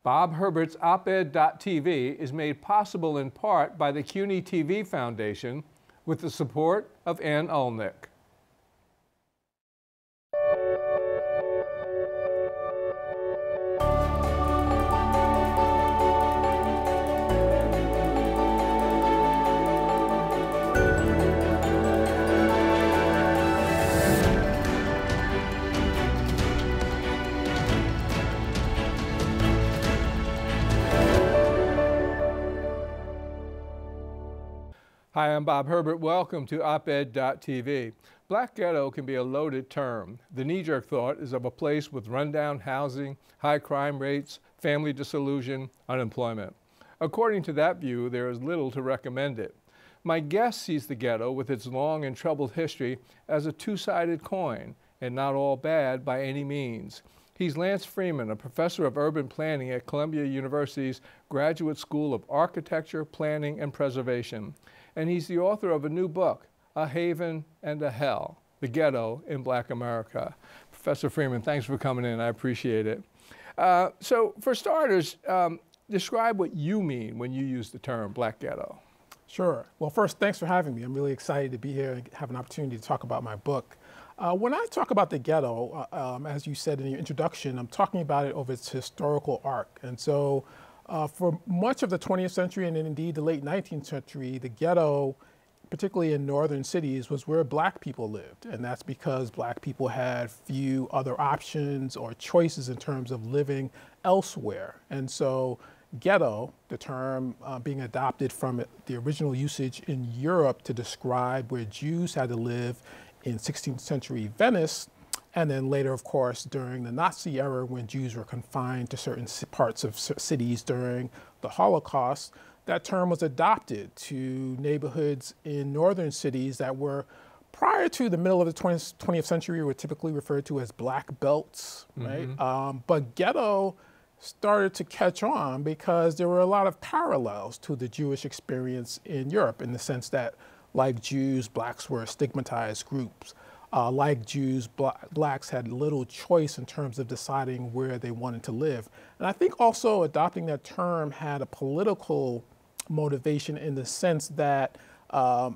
Bob Herbert's op-ed.tv is made possible in part by the CUNY TV Foundation with the support of Ann Ulnick. Hi, I'm Bob Herbert. Welcome to op-ed.tv. Black ghetto can be a loaded term. The knee-jerk thought is of a place with rundown housing, high crime rates, family dissolution, unemployment. According to that view, there is little to recommend it. My guest sees the ghetto with its long and troubled history as a two-sided coin, and not all bad by any means. He's Lance Freeman, a professor of urban planning at Columbia University's Graduate School of Architecture, Planning, and Preservation. And he's the author of a new book, A Haven and a Hell, The Ghetto in Black America. Professor Freeman, thanks for coming in. I appreciate it. So for starters, describe what you mean when you use the term Black Ghetto. Sure. Well, first, thanks for having me. I'm really excited to be here and have an opportunity to talk about my book. When I talk about the ghetto, as you said in your introduction, I'm talking about it over its historical arc. And so for much of the 20th century and indeed the late 19th century, the ghetto, particularly in northern cities, was where black people lived. And that's because black people had few other options or choices in terms of living elsewhere. And so ghetto, the term being adopted from the original usage in Europe to describe where Jews had to live in 16th century Venice, and then later, of course, during the Nazi era when Jews were confined to certain parts of cities during the Holocaust, that term was adopted to neighborhoods in northern cities that were, prior to the middle of the 20th century, were typically referred to as black belts, right? But ghetto started to catch on because there were a lot of parallels to the Jewish experience in Europe in the sense that, like Jews, blacks were stigmatized groups. Like Jews, blacks had little choice in terms of deciding where they wanted to live. And I think also adopting that term had a political motivation in the sense that the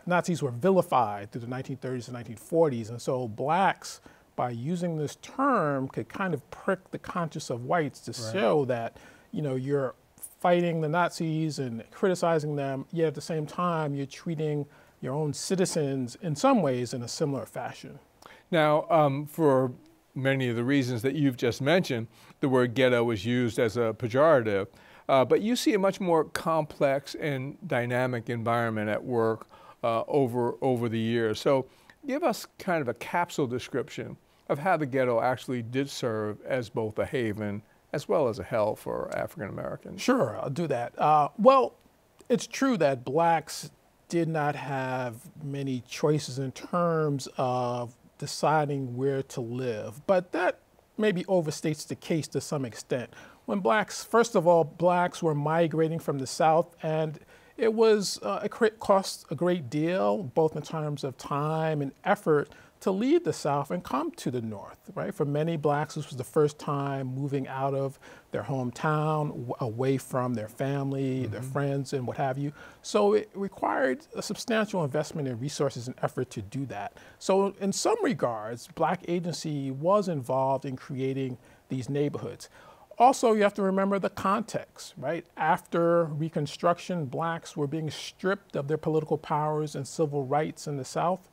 Nazis were vilified through the 1930s and 1940s. And so blacks, by using this term, could kind of prick the conscience of whites to show that, you know, you're fighting the Nazis and criticizing them, yet at the same time, you're treating your own citizens in some ways in a similar fashion. Now, for many of the reasons that you've just mentioned, the word ghetto is used as a pejorative, but you see a much more complex and dynamic environment at work over the years. So give us kind of a capsule description of how the ghetto actually did serve as both a haven as well as a hell for African Americans. Sure, I'll do that. Well, it's true that blacks did not have many choices in terms of deciding where to live, but that maybe overstates the case to some extent. When blacks, first of all, blacks were migrating from the South, and it was it cost a great deal, both in terms of time and effort, to leave the South and come to the North, right? For many blacks, this was the first time moving out of their hometown, away from their family, their friends, and what have you. So it required a substantial investment in resources and effort to do that. So in some regards, black agency was involved in creating these neighborhoods. Also, you have to remember the context, right? After Reconstruction, blacks were being stripped of their political powers and civil rights in the South.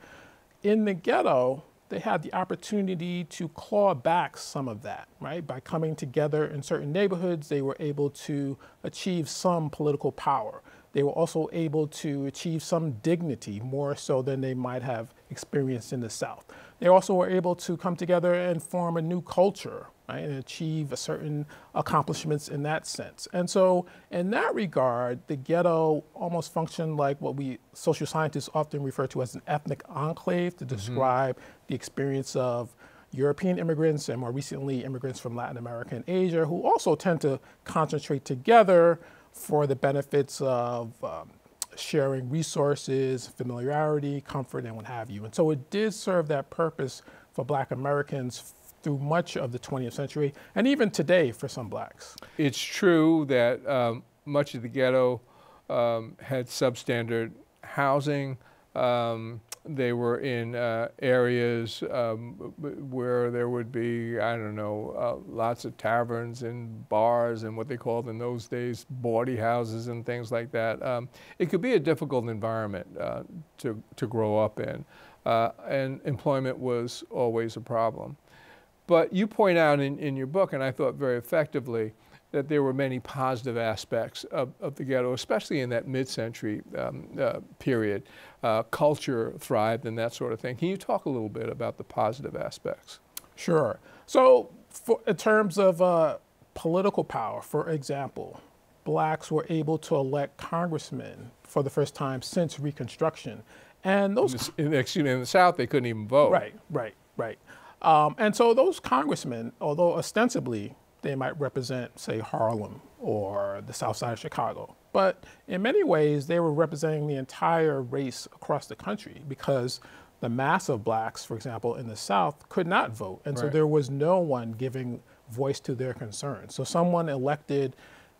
In the ghetto, they had the opportunity to claw back some of that, right? By coming together in certain neighborhoods, they were able to achieve some political power. They were also able to achieve some dignity, more so than they might have experienced in the South. They also were able to come together and form a new culture, right, and achieve certain accomplishments in that sense. And so in that regard, the ghetto almost functioned like what we social scientists often refer to as an ethnic enclave to describe the experience of European immigrants and more recently immigrants from Latin America and Asia, who also tend to concentrate together for the benefits of sharing resources, familiarity, comfort, and what have you. And so it did serve that purpose for Black Americans through much of the 20th century, and even today for some blacks. It's true that much of the ghetto had substandard housing. They were in areas where there would be, I don't know, lots of taverns and bars and what they called in those days bawdy houses and things like that. It could be a difficult environment to grow up in, and employment was always a problem. But you point out in your book, and I thought very effectively, that there were many positive aspects of the ghetto, especially in that mid-century period. Culture thrived and that sort of thing. Can you talk a little bit about the positive aspects? Sure. So in terms of political power, for example, blacks were able to elect congressmen for the first time since Reconstruction. And those in the South, they couldn't even vote. Right. And so those congressmen, although ostensibly they might represent, say, Harlem or the South Side of Chicago, but in many ways they were representing the entire race across the country, because the mass of blacks, for example, in the South could not vote. And so there was no one giving voice to their concerns. So someone elected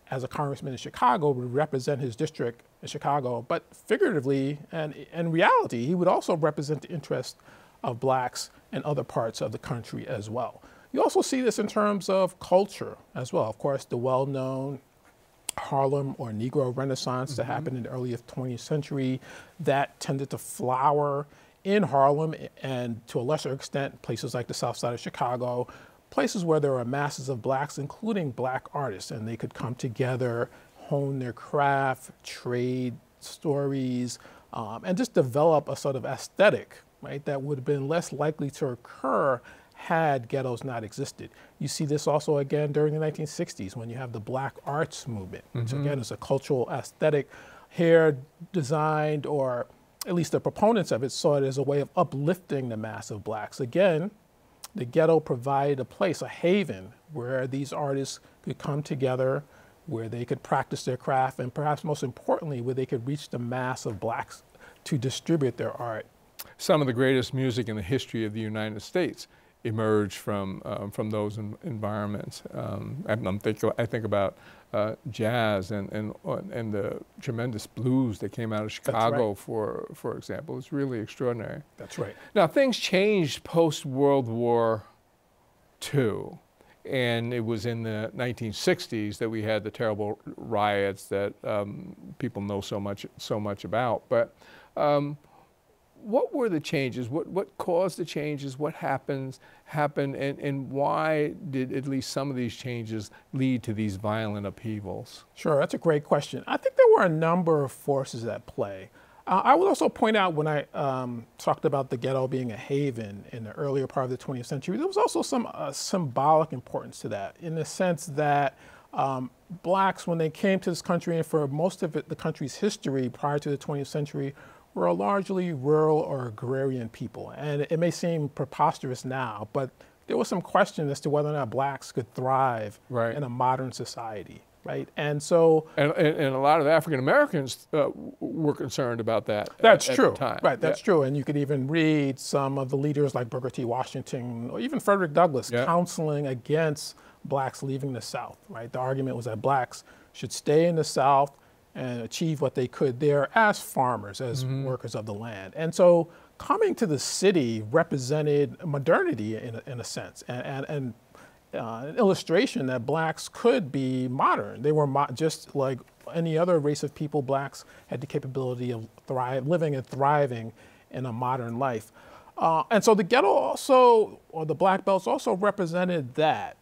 as a congressman in Chicago would represent his district in Chicago, but figuratively and in reality, he would also represent the interest of blacks in other parts of the country as well. You also see this in terms of culture as well. Of course, the well-known Harlem or Negro Renaissance that happened in the early 20th century, that tended to flower in Harlem and to a lesser extent, places like the South Side of Chicago, places where there were masses of blacks, including black artists, and they could come together, hone their craft, trade stories, and just develop a sort of aesthetic, right, that would have been less likely to occur had ghettos not existed. You see this also again during the 1960s when you have the black arts movement, which again is a cultural aesthetic here designed, or at least the proponents of it saw it as a way of uplifting the mass of blacks. Again, the ghetto provided a place, a haven, where these artists could come together, where they could practice their craft, and perhaps most importantly, where they could reach the mass of blacks to distribute their art. Some of the greatest music in the history of the United States emerged from those environments. I think about jazz and the tremendous blues that came out of Chicago, for example. It's really extraordinary. That's right. Now, things changed post-World War II, and it was in the 1960s that we had the terrible riots that people know so much about. But what were the changes? What caused the changes? What happened, and why did at least some of these changes lead to these violent upheavals? Sure, that's a great question. I think there were a number of forces at play. I would also point out, when I talked about the ghetto being a haven in the earlier part of the 20th century, there was also some symbolic importance to that, in the sense that blacks, when they came to this country, and for most of the country's history prior to the 20th century, were a largely rural or agrarian people. And it may seem preposterous now, but there was some question as to whether or not blacks could thrive in a modern society, right? And so... And a lot of African Americans were concerned about that. That's at true, the time. Right, that's true. And you could even read some of the leaders like Booker T. Washington, or even Frederick Douglass, counseling against blacks leaving the South, right? The argument was that blacks should stay in the South and achieve what they could there as farmers, as workers of the land. And so coming to the city represented modernity in a sense, and an illustration that blacks could be modern. They were just like any other race of people. Blacks had the capability of living and thriving in a modern life. And so the ghetto also, or the black belts also represented that.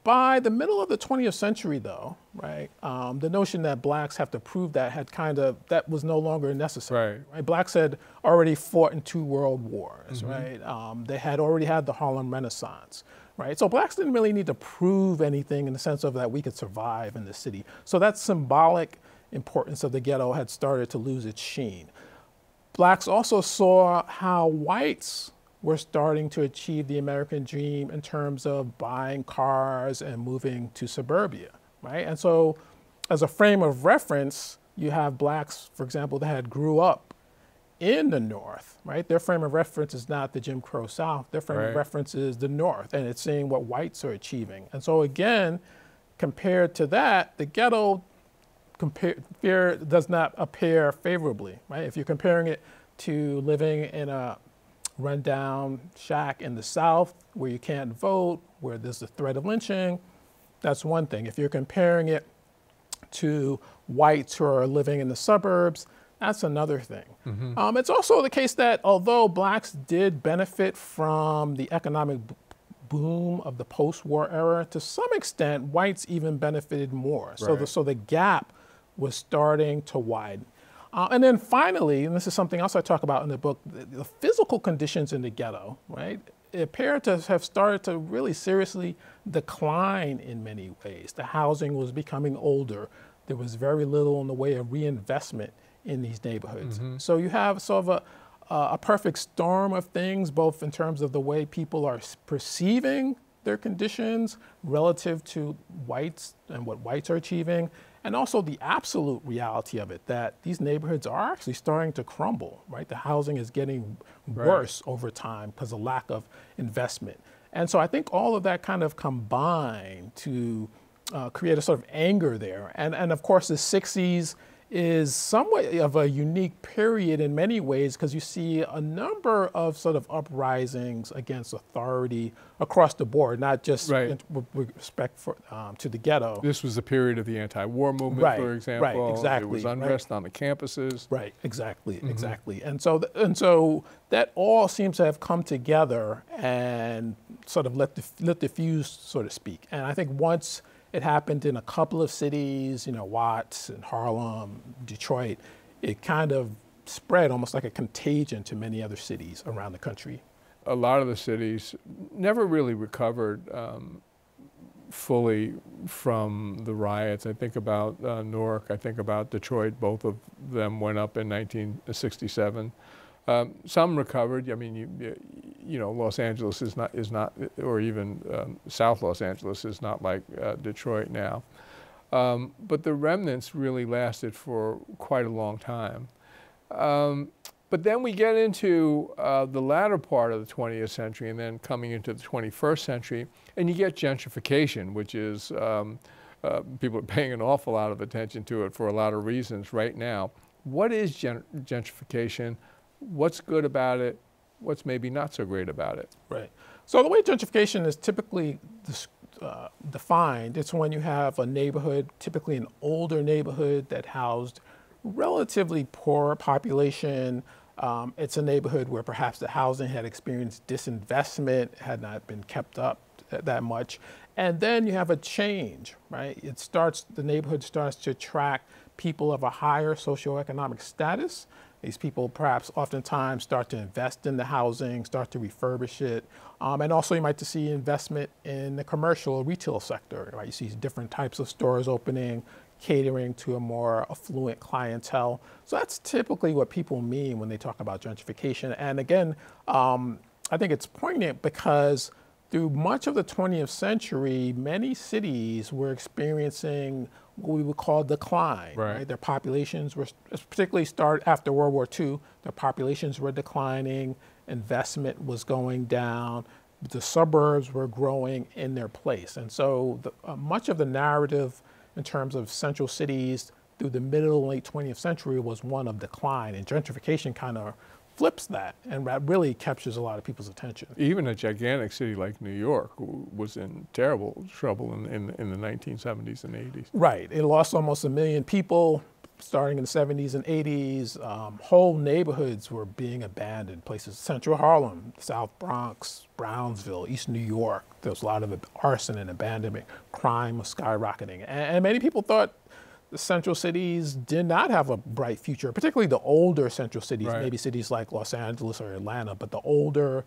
By the middle of the 20th century, though, right, the notion that blacks have to prove that that was no longer necessary. Right? Blacks had already fought in 2 world wars, right? They had already had the Harlem Renaissance, right? So blacks didn't really need to prove anything in the sense of that we could survive in the city. So that symbolic importance of the ghetto had started to lose its sheen. Blacks also saw how whites were starting to achieve the American dream in terms of buying cars and moving to suburbia, right? And so as a frame of reference, you have blacks, for example, that had grew up in the North, right? Their frame of reference is not the Jim Crow South. Their frame of reference is the North, and it's seeing what whites are achieving. And so again, compared to that, the ghetto does not appear favorably, right? If you're comparing it to living in a rundown shack in the South where you can't vote, where there's the threat of lynching, that's one thing. If you're comparing it to whites who are living in the suburbs, that's another thing. It's also the case that although blacks did benefit from the economic boom of the post-war era, to some extent, whites even benefited more. So the gap was starting to widen. And then finally, and this is something else I talk about in the book, the physical conditions in the ghetto, right? It appeared to have started to really seriously decline in many ways. The housing was becoming older. There was very little in the way of reinvestment in these neighborhoods. So you have sort of a perfect storm of things, both in terms of the way people are perceiving their conditions relative to whites and what whites are achieving, and also the absolute reality of it, that these neighborhoods are actually starting to crumble, right? The housing is getting worse over time because of lack of investment. And so I think all of that kind of combined to create a sort of anger there. And of course, the 60s is somewhat of a unique period in many ways because you see a number of sort of uprisings against authority across the board, not just with respect to the ghetto. This was the period of the anti-war movement, for example. Right, exactly. There was unrest on the campuses. Right, exactly, exactly. And so that all seems to have come together and sort of let the fuse, so to speak. And I think once it happened in a couple of cities, Watts and Harlem, Detroit. It kind of spread almost like a contagion to many other cities around the country. A lot of the cities never really recovered fully from the riots. I think about Newark, I think about Detroit. Both of them went up in 1967. Some recovered. I mean, Los Angeles is not, or even South Los Angeles is not like Detroit now. But the remnants really lasted for quite a long time. But then we get into the latter part of the 20th century and then coming into the 21st century, and you get gentrification, which is, people are paying an awful lot of attention to it for a lot of reasons right now. What is gentrification? What's good about it? What's maybe not so great about it? Right. So the way gentrification is typically defined, it's when you have a neighborhood, typically an older neighborhood that housed relatively poor population. It's a neighborhood where perhaps the housing had experienced disinvestment, had not been kept up that much. And then you have a change, right? The neighborhood starts to attract people of a higher socioeconomic status. These people perhaps oftentimes start to invest in the housing, start to refurbish it. And also you might see investment in the commercial retail sector, right? You see different types of stores opening, catering to a more affluent clientele. So that's typically what people mean when they talk about gentrification. And again, I think it's poignant because through much of the 20th century, many cities were experiencing what we would call decline. Right? Their populations were, particularly after World War II, their populations were declining, investment was going down, the suburbs were growing in their place. And so much of the narrative in terms of central cities through the middle and late 20th century was one of decline, and gentrification kind of flips that, and that really captures a lot of people's attention. Even a gigantic city like New York was in terrible trouble in the 1970s and 80s. Right, it lost almost 1 million people starting in the 70s and 80s. Whole neighborhoods were being abandoned, places, Central Harlem, South Bronx, Brownsville, East New York. There was a lot of arson and abandonment, crime was skyrocketing. And many people thought the central cities did not have a bright future, particularly the older central cities, maybe cities like Los Angeles or Atlanta, but the older,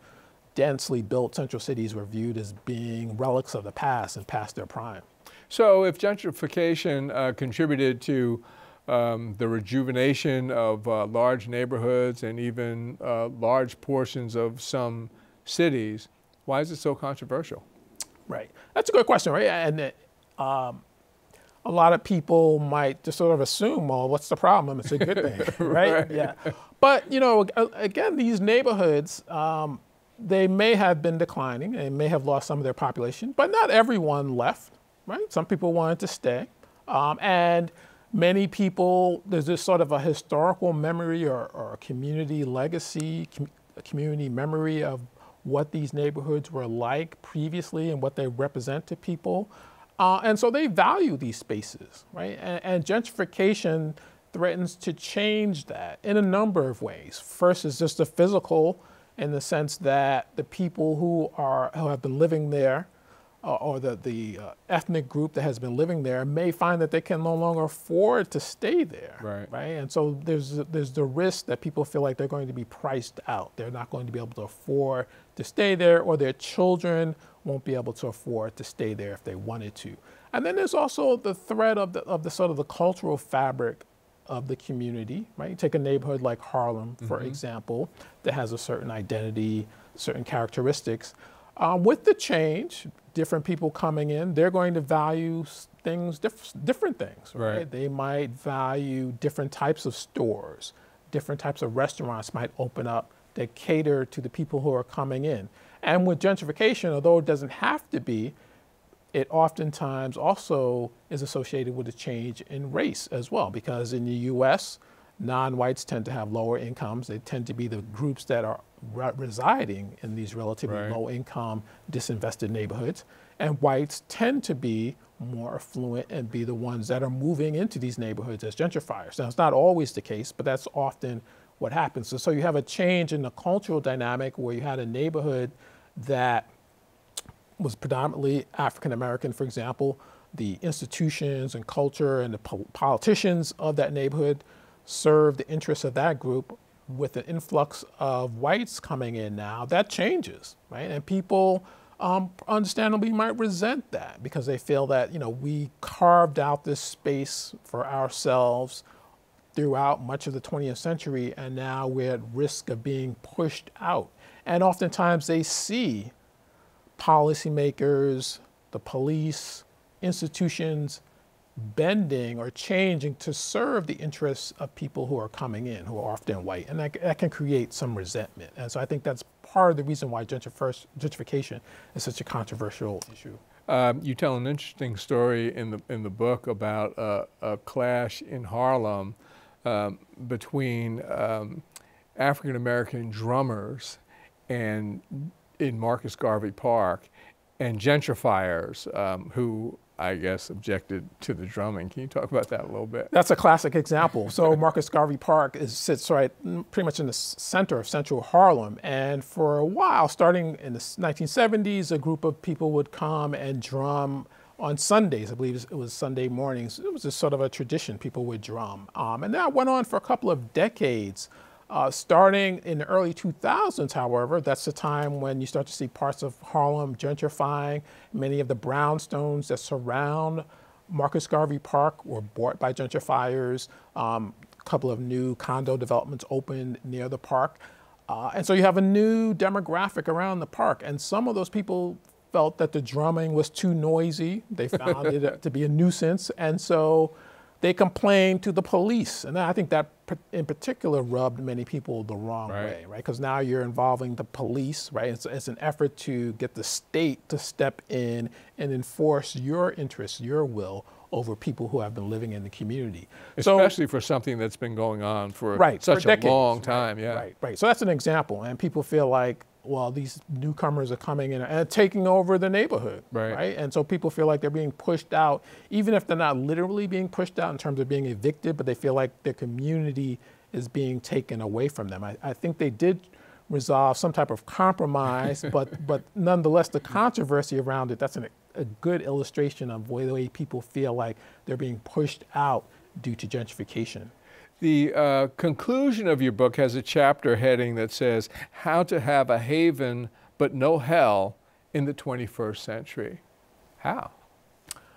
densely built central cities were viewed as being relics of the past and past their prime. So if gentrification contributed to the rejuvenation of large neighborhoods and even large portions of some cities, why is it so controversial? Right, that's a good question, right? And a lot of people might just sort of assume, well, what's the problem? It's a good thing, right? Right. Yeah. But, you know, again, these neighborhoods, they may have been declining and may have lost some of their population, but not everyone left, right? Some people wanted to stay. And many people, there's this sort of a historical memory or a community legacy, a community memory of what these neighborhoods were like previously and what they represent to people. And so they value these spaces, right? And gentrification threatens to change that in a number of ways. First is just the physical, in the sense that the people who have been living there, or the ethnic group that has been living there, may find that they can no longer afford to stay there, right? And so there's the risk that people feel like they're going to be priced out. They're not going to be able to afford to stay there, or their children won't be able to afford to stay there if they wanted to. And then there's also the threat of the sort of the cultural fabric of the community, right? You take a neighborhood like Harlem, for example, that has a certain identity, certain characteristics. With the change, different people coming in, they're going to value things, different things, right? They might value different types of stores, different types of restaurants might open up that cater to the people who are coming in. And with gentrification, although it doesn't have to be, it oftentimes also is associated with a change in race as well, because in the US, non-whites tend to have lower incomes. They tend to be the groups that are residing in these relatively low-income, disinvested neighborhoods. And whites tend to be more affluent and be the ones that are moving into these neighborhoods as gentrifiers. Now, it's not always the case, but that's often what happens. So you have a change in the cultural dynamic where you had a neighborhood that was predominantly African-American, for example. The institutions and culture and the politicians of that neighborhood serve the interests of that group. With the influx of whites coming in now, that changes, right? And people understandably might resent that because they feel that, you know, we carved out this space for ourselves throughout much of the 20th century, and now we're at risk of being pushed out. And oftentimes they see policymakers, the police, institutions bending or changing to serve the interests of people who are coming in, who are often white, and that can create some resentment. And so I think that's part of the reason why gentrification is such a controversial issue. You tell an interesting story in the book about a clash in Harlem between African-American drummers and in Marcus Garvey Park and gentrifiers who I guess objected to the drumming. Can you talk about that a little bit? That's a classic example. So Marcus Garvey Park sits right pretty much in the center of central Harlem. And for a while, starting in the 1970s, a group of people would come and drum on Sundays. I believe it was Sunday mornings. It was just sort of a tradition. People would drum. And that went on for a couple of decades. Starting in the early 2000s, however, that's the time when you start to see parts of Harlem gentrifying. Many of the brownstones that surround Marcus Garvey Park were bought by gentrifiers. A couple of new condo developments opened near the park. And so you have a new demographic around the park. And some of those people felt that the drumming was too noisy. They found it to be a nuisance. And so they complained to the police. And I think that in particular rubbed many people the wrong way, right? Because now you're involving the police, right? It's an effort to get the state to step in and enforce your interests, your will over people who have been living in the community. Especially for something that's been going on for such a long time, Right. So that's an example. And people feel like, well, these newcomers are coming in and taking over the neighborhood, right? And so people feel like they're being pushed out, even if they're not literally being pushed out in terms of being evicted, but they feel like their community is being taken away from them. I think they did resolve some type of compromise, but nonetheless, the controversy around it, that's a good illustration of the way people feel like they're being pushed out due to gentrification. The conclusion of your book has a chapter heading that says, How to Have a Haven But No Hell in the 21st Century. How?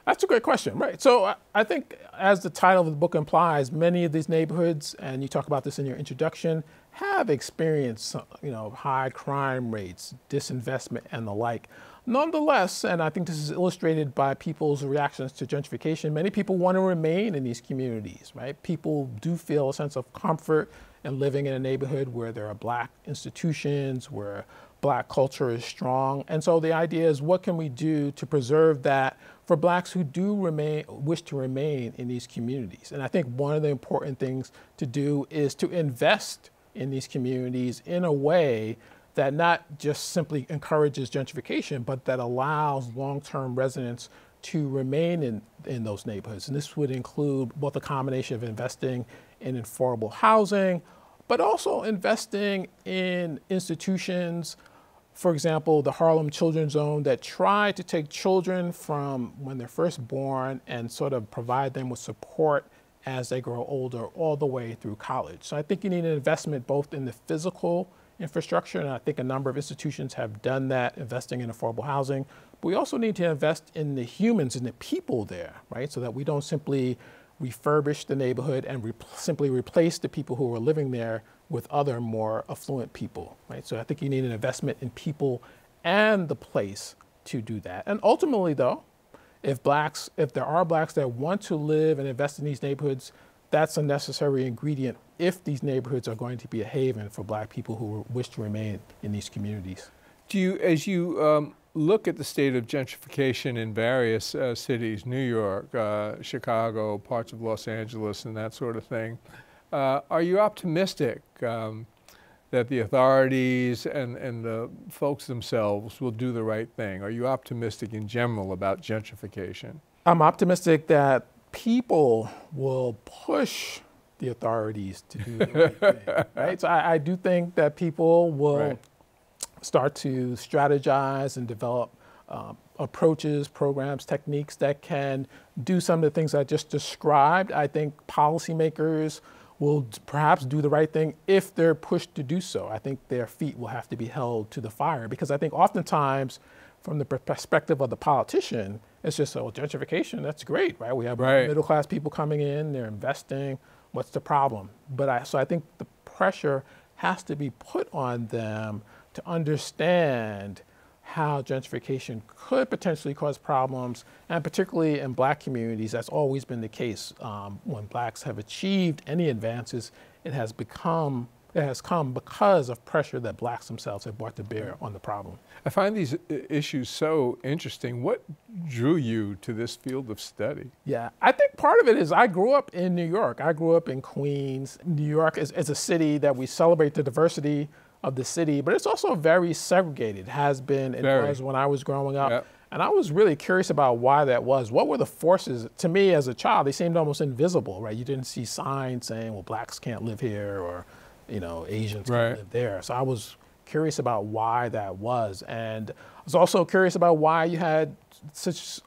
That's a great question, right? So I think, as the title of the book implies, many of these neighborhoods, and you talk about this in your introduction, have experienced, high crime rates, disinvestment, and the like. Nonetheless, and I think this is illustrated by people's reactions to gentrification, many people want to remain in these communities, right? People do feel a sense of comfort in living in a neighborhood where there are Black institutions, where Black culture is strong. And so the idea is, what can we do to preserve that for Blacks who do wish to remain in these communities? And I think one of the important things to do is to invest in these communities in a way that not just simply encourages gentrification, but that allows long-term residents to remain in those neighborhoods. And this would include both a combination of investing in affordable housing, but also investing in institutions, for example, the Harlem Children's Zone, that try to take children from when they're first born and sort of provide them with support as they grow older all the way through college. So I think you need an investment both in the physical infrastructure, and I think a number of institutions have done that, investing in affordable housing. But we also need to invest in the humans and the people there, right? So that we don't simply refurbish the neighborhood and simply replace the people who are living there with other more affluent people, right? So I think you need an investment in people and the place to do that. And ultimately though, if there are Blacks that want to live and invest in these neighborhoods, that's a necessary ingredient if these neighborhoods are going to be a haven for Black people who wish to remain in these communities. Do you, as you look at the state of gentrification in various cities, New York, Chicago, parts of Los Angeles, and that sort of thing, are you optimistic that the authorities and the folks themselves will do the right thing? Are you optimistic in general about gentrification? I'm optimistic that people will push the authorities to do the right thing, right? So I do think that people will start to strategize and develop approaches, programs, techniques that can do some of the things I just described. I think policymakers will perhaps do the right thing if they're pushed to do so. I think their feet will have to be held to the fire, because I think oftentimes from the perspective of the politician, it's just, oh, gentrification, that's great, right? We have middle class people coming in, they're investing, what's the problem? So I think the pressure has to be put on them to understand how gentrification could potentially cause problems, and particularly in Black communities, that's always been the case. When Blacks have achieved any advances, it has come because of pressure that Blacks themselves have brought to bear on the problem. I find these issues so interesting. What drew you to this field of study? Yeah, I think part of it is I grew up in New York. I grew up in Queens. New York is a city that we celebrate the diversity of the city, but it's also very segregated, has been, it was when I was growing up. Yep. And I was really curious about why that was. What were the forces? To me as a child, they seemed almost invisible, right? You didn't see signs saying, well, Blacks can't live here, or, you know, Asians can't live there. So I was curious about why that was. And I was also curious about why you had such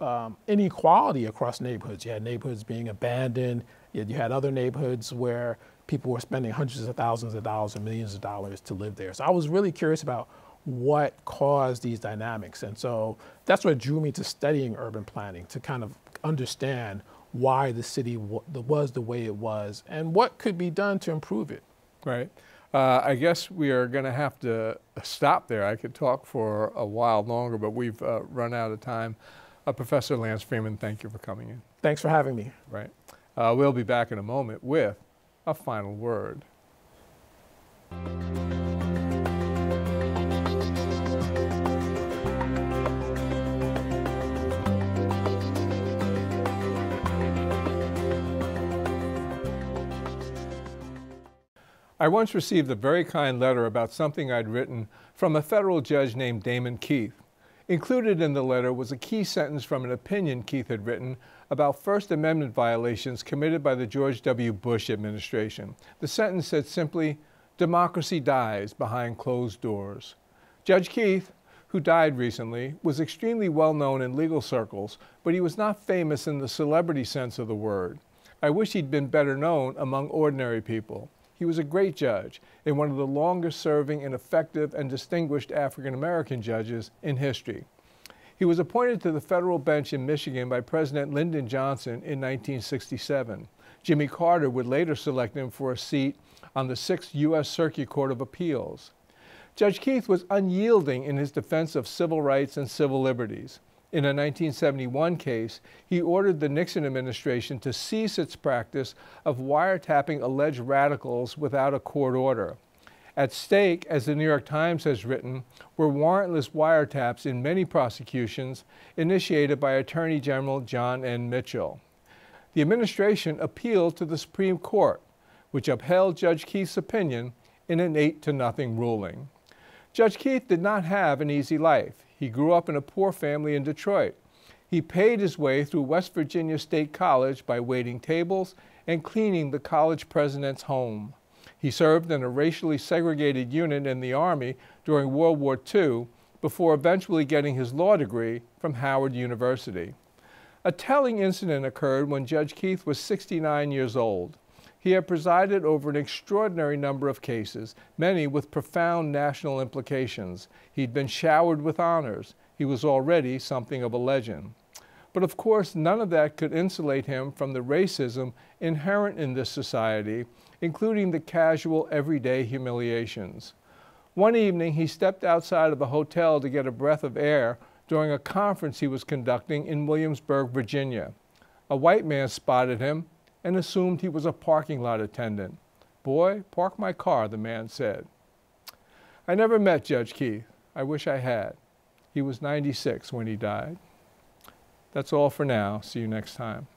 inequality across neighborhoods. You had neighborhoods being abandoned, yet you had other neighborhoods where people were spending hundreds of thousands of dollars and millions of dollars to live there. So I was really curious about what caused these dynamics. And so that's what drew me to studying urban planning, to kind of understand why the city was the way it was and what could be done to improve it. Right. I guess we are going to have to stop there. I could talk for a while longer, but we've run out of time. Professor Lance Freeman, thank you for coming in. Thanks for having me. Right. We'll be back in a moment with a final word. I once received a very kind letter about something I'd written from a federal judge named Damon Keith. Included in the letter was a key sentence from an opinion Keith had written about First Amendment violations committed by the George W. Bush administration. The sentence said simply, "Democracy dies behind closed doors." Judge Keith, who died recently, was extremely well known in legal circles, but he was not famous in the celebrity sense of the word. I wish he'd been better known among ordinary people. He was a great judge and one of the longest serving and effective and distinguished African-American judges in history. He was appointed to the federal bench in Michigan by President Lyndon Johnson in 1967. Jimmy Carter would later select him for a seat on the 6th U.S. Circuit Court of Appeals. Judge Keith was unyielding in his defense of civil rights and civil liberties. In a 1971 case, he ordered the Nixon administration to cease its practice of wiretapping alleged radicals without a court order. At stake, as the New York Times has written, were warrantless wiretaps in many prosecutions initiated by Attorney General John N. Mitchell. The administration appealed to the Supreme Court, which upheld Judge Keith's opinion in an 8-0 ruling. Judge Keith did not have an easy life. He grew up in a poor family in Detroit. He paid his way through West Virginia State College by waiting tables and cleaning the college president's home. He served in a racially segregated unit in the Army during World War II before eventually getting his law degree from Howard University. A telling incident occurred when Judge Keith was 69 years old. He had presided over an extraordinary number of cases, many with profound national implications. He'd been showered with honors. He was already something of a legend. But of course, none of that could insulate him from the racism inherent in this society, including the casual, everyday humiliations. One evening, he stepped outside of a hotel to get a breath of air during a conference he was conducting in Williamsburg, Virginia. A white man spotted him and assumed he was a parking lot attendant. "Boy, park my car," the man said. I never met Judge Keith. I wish I had. He was 96 when he died. That's all for now. See you next time.